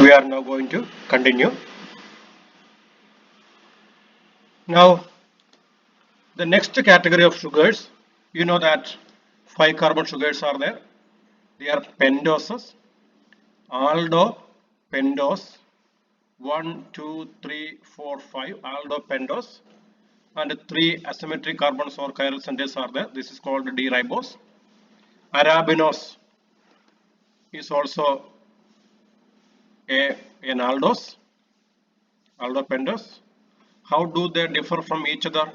We are now going to continue. Now, the next category of sugars, you know that 5 carbon sugars are there. They are pentoses, aldo, pentose, 1, 2, 3, 4, 5, aldo, pentose, and 3 asymmetric carbons or chiral centers are there. This is called D-ribose. Arabinose is also an aldose, aldopentose. How do they differ from each other?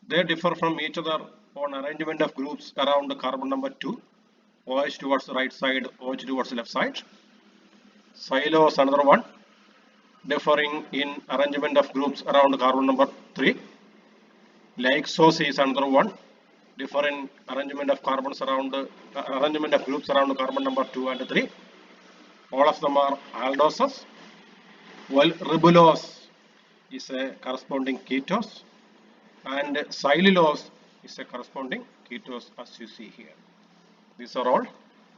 They differ from each other on arrangement of groups around the carbon number 2, OH towards the right side, OH towards the left side. Xylose another one, differing in arrangement of groups around carbon number 3. Lysose is another one, different arrangement of carbons around arrangement of groups around carbon number 2 and 3. All of them are aldoses. While ribulose is a corresponding ketose, and cellulose is a corresponding ketose as you see here. These are all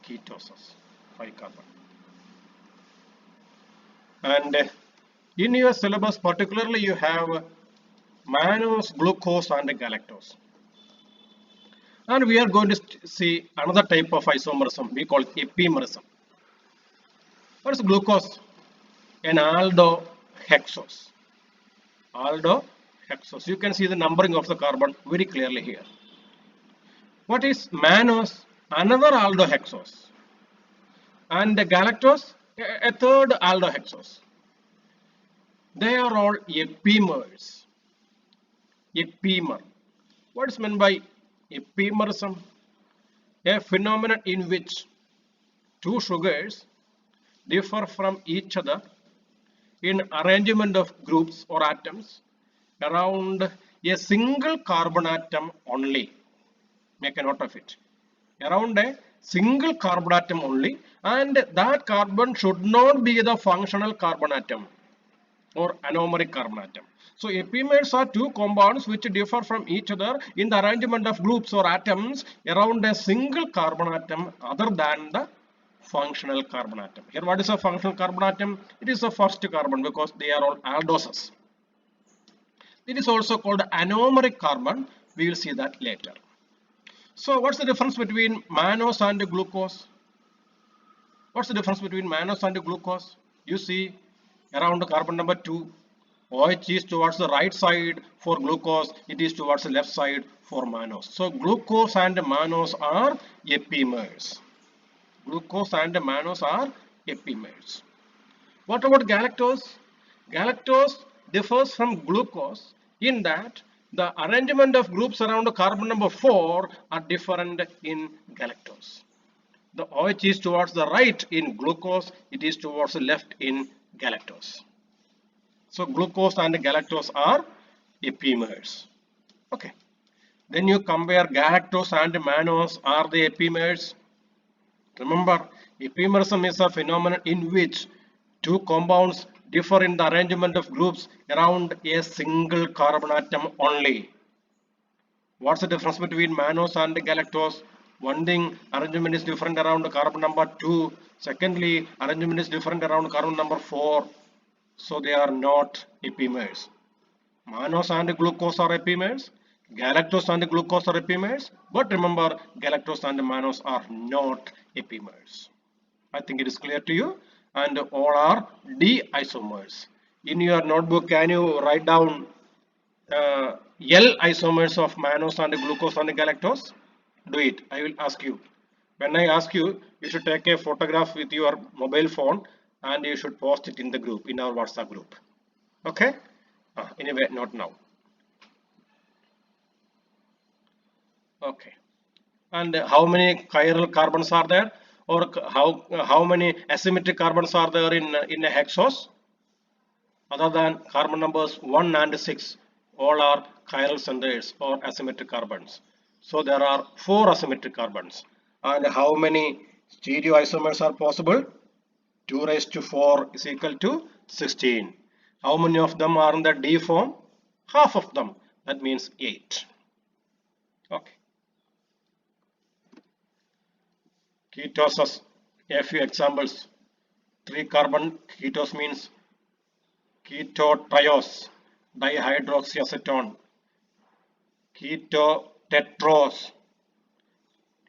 ketoses, 5 carbon. And in your syllabus particularly you have mannose, glucose and galactose. And we are going to see another type of isomerism we call epimerism. What is glucose? An aldohexose. Aldohexose. You can see the numbering of the carbon very clearly here. What is mannose? Another aldohexose. And the galactose, a third aldohexose. They are all epimers. Epimer. What is meant by epimerism? A phenomenon in which two sugars differ from each other in arrangement of groups or atoms around a single carbon atom only. Make a note of it. Around a single carbon atom only, and that carbon should not be the functional carbon atom or anomeric carbon atom. So epimers are two compounds which differ from each other in the arrangement of groups or atoms around a single carbon atom other than the functional carbon atom. Here what is a functional carbon atom? It is the first carbon because they are all aldoses. It is also called anomeric carbon. We will see that later. So what's the difference between mannose and glucose? What's the difference between mannose and glucose? You see around carbon number 2, OH is towards the right side for glucose, it is towards the left side for mannose. So glucose and mannose are epimers. Glucose and mannose are epimers. What about galactose? Galactose differs from glucose in that the arrangement of groups around carbon number 4 are different in galactose. The OH is towards the right in glucose, it is towards the left in galactose. So glucose and galactose are epimers. Okay. Then you compare galactose and mannose. Are they epimers? Remember, epimerism is a phenomenon in which two compounds differ in the arrangement of groups around a single carbon atom only. What's the difference between mannose and galactose? One thing, arrangement is different around carbon number 2. Secondly, arrangement is different around carbon number 4. So they are not epimers. Mannose and glucose are epimers. Galactose and glucose are epimers. But remember, galactose and mannose are not epimers. I think it is clear to you. And all are D-isomers. In your notebook, can you write down L isomers of mannose and glucose and galactose? Do it. I will ask you. When I ask you, you should take a photograph with your mobile phone and you should post it in the group, in our WhatsApp group. Okay? Anyway, not now. Okay. And how many chiral carbons are there? Or how many asymmetric carbons are there in a hexose? Other than carbon numbers 1 and 6, all are chiral centers or asymmetric carbons. So there are 4 asymmetric carbons. And how many stereoisomers are possible? 2 raised to 4 is equal to 16. How many of them are in the D form? Half of them. That means 8. Okay. Ketosis. A few examples. 3 carbon ketose means ketotriose, dihydroxyacetone, ketotetrose,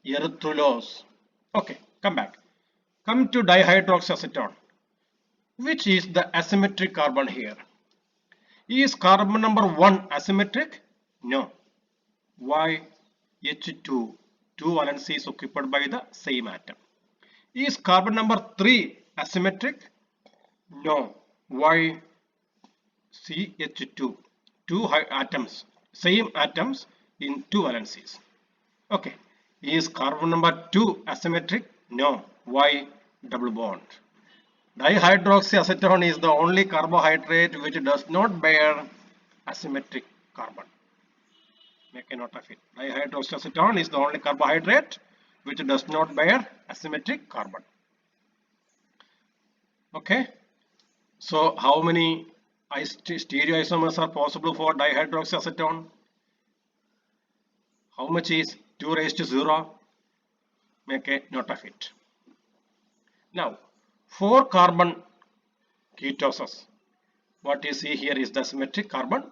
erythrulose. Okay, come back. Come to dihydroxyacetone. Which is the asymmetric carbon here? Is carbon number 1 asymmetric? No. Why? H2. Two valencies occupied by the same atom. Is carbon number 3 asymmetric? No. Why? CH2. Two atoms, same atoms in two valencies. Okay. Is carbon number 2 asymmetric? No. Why? Double bond. Dihydroxyacetone is the only carbohydrate which does not bear asymmetric carbon. Make a note of it. Dihydroxyacetone is the only carbohydrate which does not bear asymmetric carbon. Okay. So how many stereoisomers are possible for dihydroxyacetone? How much is 2 raised to 0? Make a note of it. Now, 4 carbon ketoses. What you see here is the symmetric carbon,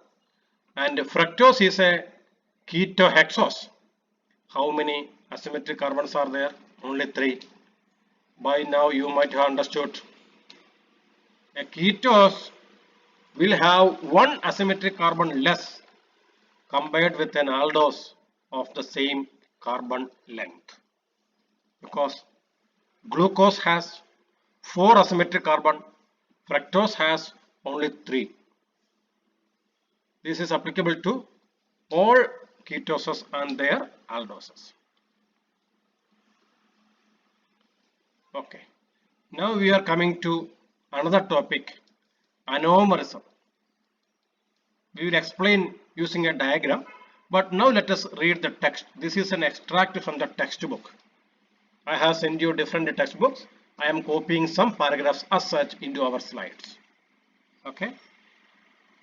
and fructose is a ketohexose. How many asymmetric carbons are there? Only 3. By now you might have understood. A ketose will have 1 asymmetric carbon less compared with an aldose of the same carbon length, because glucose has 4 asymmetric carbon, fructose has only 3. This is applicable to all ketoses and their aldoses. Okay. Now we are coming to another topic, anomerism. We will explain using a diagram, but now let us read the text. This is an extract from the textbook. I have sent you different textbooks. I am copying some paragraphs as such into our slides. Okay.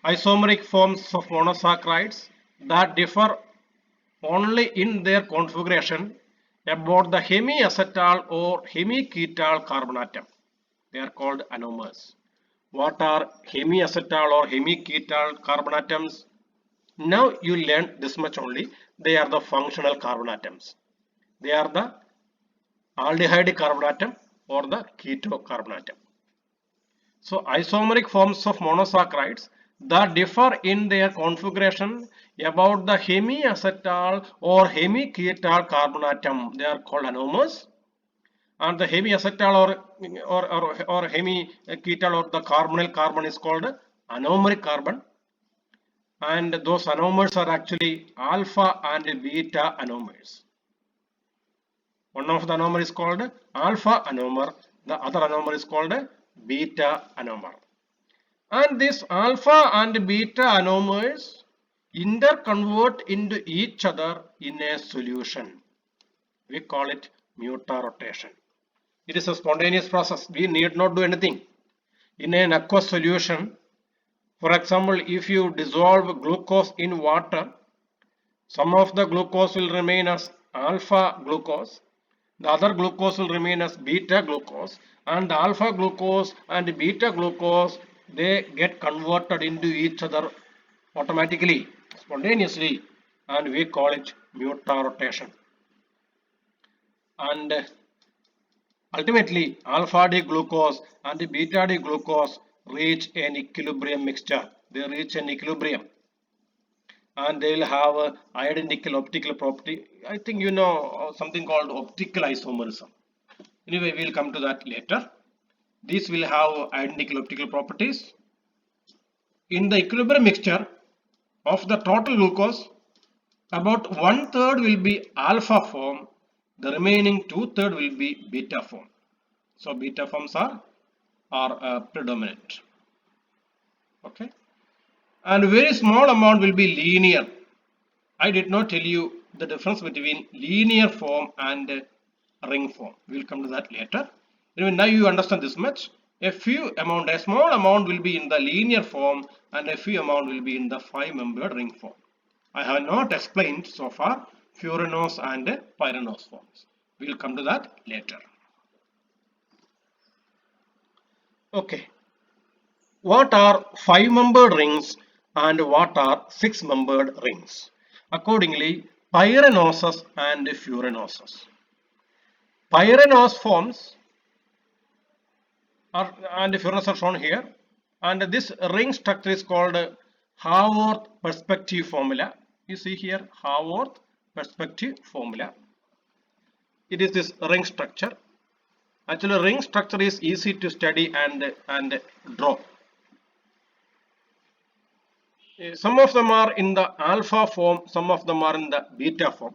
Isomeric forms of monosaccharides that differ only in their configuration about the hemiacetal or hemiketal carbon atom. They are called anomers. What are hemiacetal or hemiketal carbon atoms? Now you learn this much only. They are the functional carbon atoms. They are the aldehyde carbon atom or the keto carbon atom. So isomeric forms of monosaccharides that differ in their configuration about the hemiacetal or hemiketal carbon atom, they are called anomers. And the hemiacetal or hemiketal or the carbonyl carbon is called anomeric carbon. And those anomers are actually alpha and beta anomers. One of the anomer is called alpha anomer, the other anomer is called beta anomer. And this alpha and beta anomers interconvert into each other in a solution. We call it mutarotation. It is a spontaneous process. We need not do anything. In an aqueous solution, for example, if you dissolve glucose in water, some of the glucose will remain as alpha glucose, the other glucose will remain as beta glucose, and the alpha glucose and beta glucose, they get converted into each other automatically, spontaneously, and we call it mutarotation. And ultimately, alpha D glucose and beta D glucose reach an equilibrium mixture. They reach an equilibrium, and they will have identical optical property. I think you know something called optical isomerism. Anyway, we will come to that later. These will have identical optical properties. In the equilibrium mixture of the total glucose, about 1/3 will be alpha form, the remaining 2/3 will be beta form. So beta forms are predominant. Okay. And very small amount will be linear. I did not tell you the difference between linear form and ring form. We will come to that later. Anyway, now you understand this much. A small amount will be in the linear form and a few amount will be in the 5-membered ring form. I have not explained so far furanose and pyranose forms. We will come to that later. Okay. What are 5-membered rings and what are 6-membered rings? Accordingly, pyranoses and furanoses. Pyranose forms are, and furanoses are shown here, and this ring structure is called Haworth perspective formula. You see here Haworth perspective formula. It is this ring structure. Actually, ring structure is easy to study and draw. Some of them are in the alpha form, some of them are in the beta form.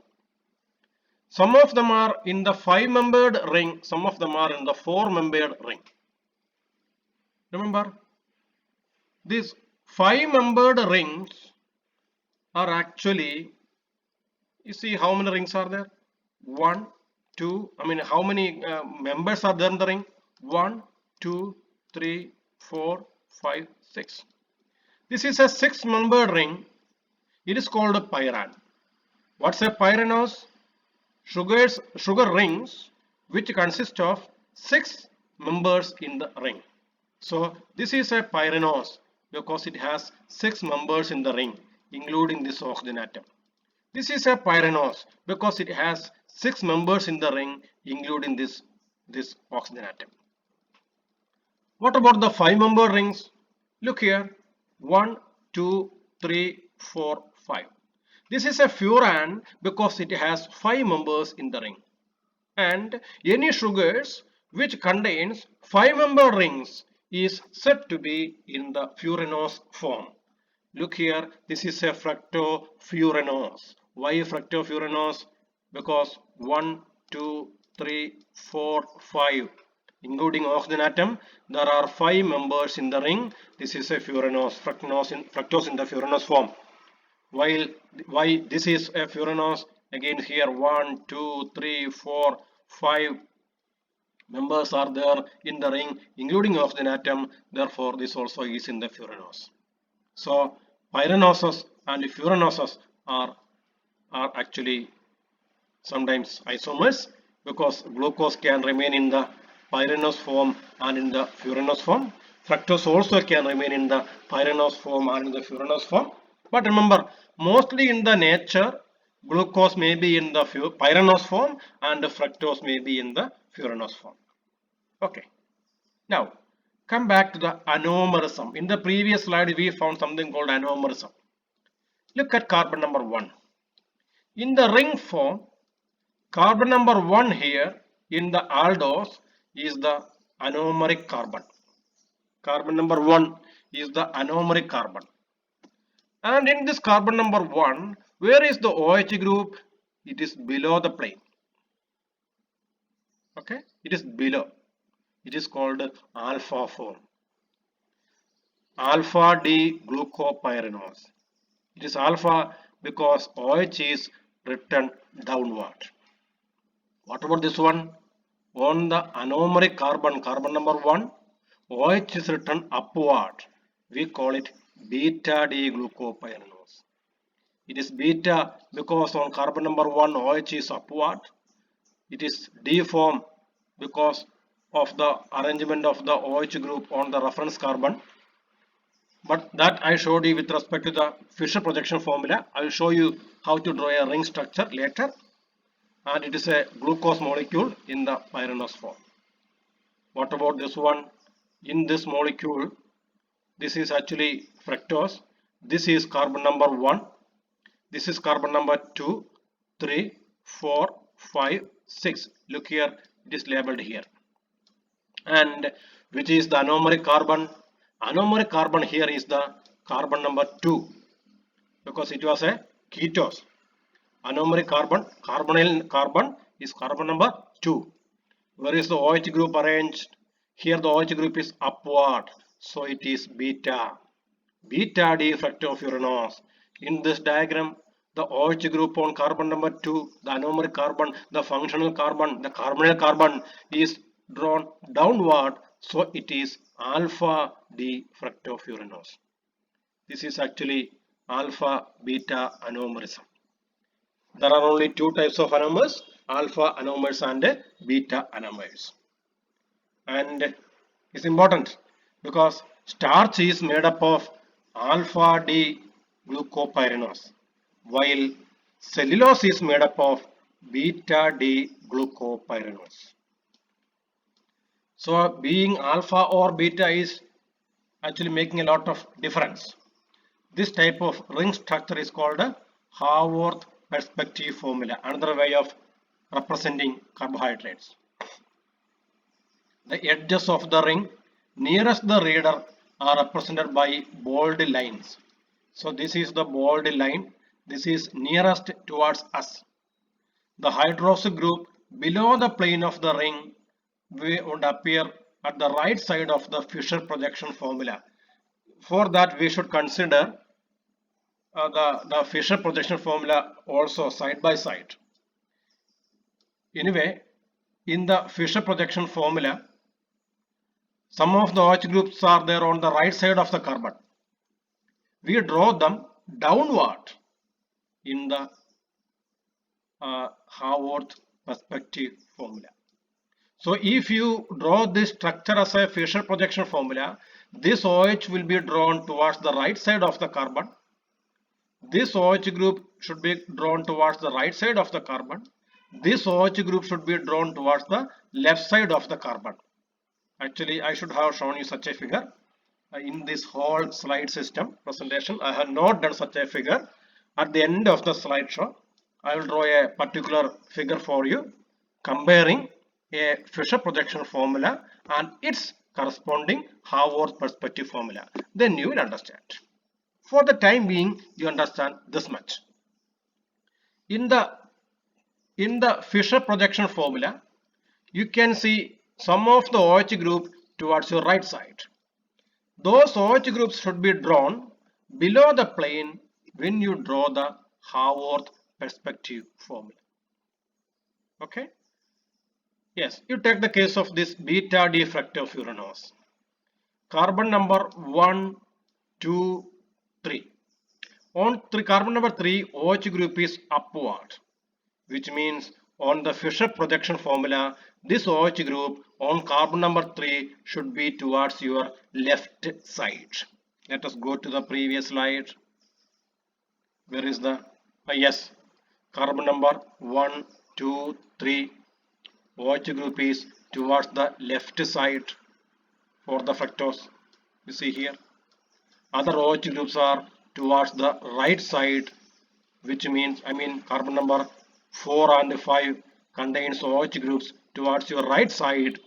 Some of them are in the 5-membered ring, some of them are in the 4-membered ring. Remember, these 5-membered rings are actually, you see how many rings are there? 1, 2, how many members are there in the ring? 1, 2, 3, 4, 5, 6. This is a 6-membered ring. It is called a pyran. What's a pyranose? Sugar rings which consist of 6 members in the ring. So this is a pyranose because it has 6 members in the ring, including this oxygen atom. This is a pyranose because it has 6 members in the ring, including this oxygen atom. What about the 5-member rings? Look here, 1, 2, 3, 4, 5. This is a furan because it has 5 members in the ring. And any sugars which contains 5-member rings is said to be in the furanose form. Look here, this is a fructofuranose. Why fructofuranose? Because 1, 2, 3, 4, 5, including oxygen atom, there are 5 members in the ring. This is a furanose, fructose in the furanose form. While why this is a furanose? Again here 1, 2, 3, 4, 5 members are there in the ring, including oxygen atom. Therefore, this also is in the furanose. So pyranoses and furanoses are actually sometimes isomers because glucose can remain in the pyranose form and in the furanose form. Fructose also can remain in the pyranose form and in the furanose form. But remember, mostly in the nature, glucose may be in the pyranose form and fructose may be in the furanose form. Okay. Now, come back to the anomerism. In the previous slide, we found something called anomerism. Look at carbon number 1. In the ring form, carbon number 1 here in the aldose is the anomeric carbon. Carbon number 1 is the anomeric carbon. And in this carbon number 1, where is the OH group? It is below the plane. Okay, it is below. It is called alpha form. Alpha D glucopyranose. It is alpha because OH is written downward. What about this one? On the anomeric carbon, carbon number 1, OH is written upward. We call it beta D glucopyranose. It is beta because on carbon number 1 OH is upward. It is D form because of the arrangement of the OH group on the reference carbon. But that I showed you with respect to the Fischer projection formula. I will show you how to draw a ring structure later. And it is a glucose molecule in the pyranose form. What about this one? In this molecule, this is actually fructose. This is carbon number 1. This is carbon number 2, 3, 4, 5, 6. Look here, it is labeled here. And which is the anomeric carbon? Anomeric carbon here is the carbon number 2 because it was a ketose. Anomeric carbon, carbonyl carbon is carbon number 2. Where is the OH group arranged? Here the OH group is upward, so it is beta. Beta D fructofuranose. In this diagram, the OH group on carbon number 2, the anomeric carbon, the functional carbon, the carbonyl carbon is drawn downward, so it is alpha D fructofuranose. This is actually alpha beta anomerism. There are only 2 types of anomers, alpha anomers and beta anomers. And it's important, because starch is made up of alpha D glucopyranose, while cellulose is made up of beta D glucopyranose. So being alpha or beta is actually making a lot of difference. This type of ring structure is called a Haworth perspective formula, another way of representing carbohydrates. The edges of the ring nearest the reader are represented by bold lines. So this is the bold line. This is nearest towards us. The hydroxy group below the plane of the ring would appear at the right side of the Fisher projection formula. For that, we should consider the Fisher projection formula also side by side. Anyway, in the Fisher projection formula, some of the OH groups are there on the right side of the carbon. We draw them downward in the Haworth perspective formula. So if you draw this structure as a Fisher projection formula, this OH will be drawn towards the right side of the carbon. This OH group should be drawn towards the right side of the carbon. This OH group should be drawn towards the left side of the carbon. Actually, I should have shown you such a figure. In this whole slide system presentation, I have not done such a figure. At the end of the slideshow, I will draw a particular figure for you comparing a Fisher projection formula and its corresponding Haworth perspective formula. Then you will understand. For the time being, you understand this much. In the Fisher projection formula, you can see some of the OH group towards your right side. Those OH groups should be drawn below the plane when you draw the Haworth perspective formula. Okay? Yes, you take the case of this beta D fructofuranose. Carbon number 1, 2, 3. On carbon number 3, OH group is upward, which means on the Fisher projection formula, this OH group on carbon number 3 should be towards your left side. Let us go to the previous slide. Where is the, yes, carbon number 1, 2, 3. OH group is towards the left side for the fructose. You see here. Other OH groups are towards the right side, which means, carbon number 4 and 5 contains OH groups towards your right side,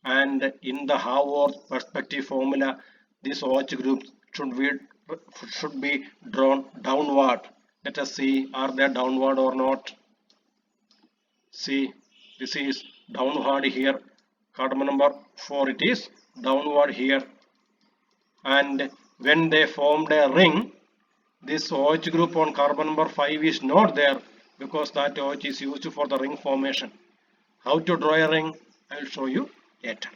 and in the Haworth perspective formula, these OH groups should be drawn downward. Let us see, are they downward or not? See, this is downward here. Carbon number 4, it is downward here. And when they formed a ring, this OH group on carbon number 5 is not there because that OH is used for the ring formation. How to draw a ring? I will show you later.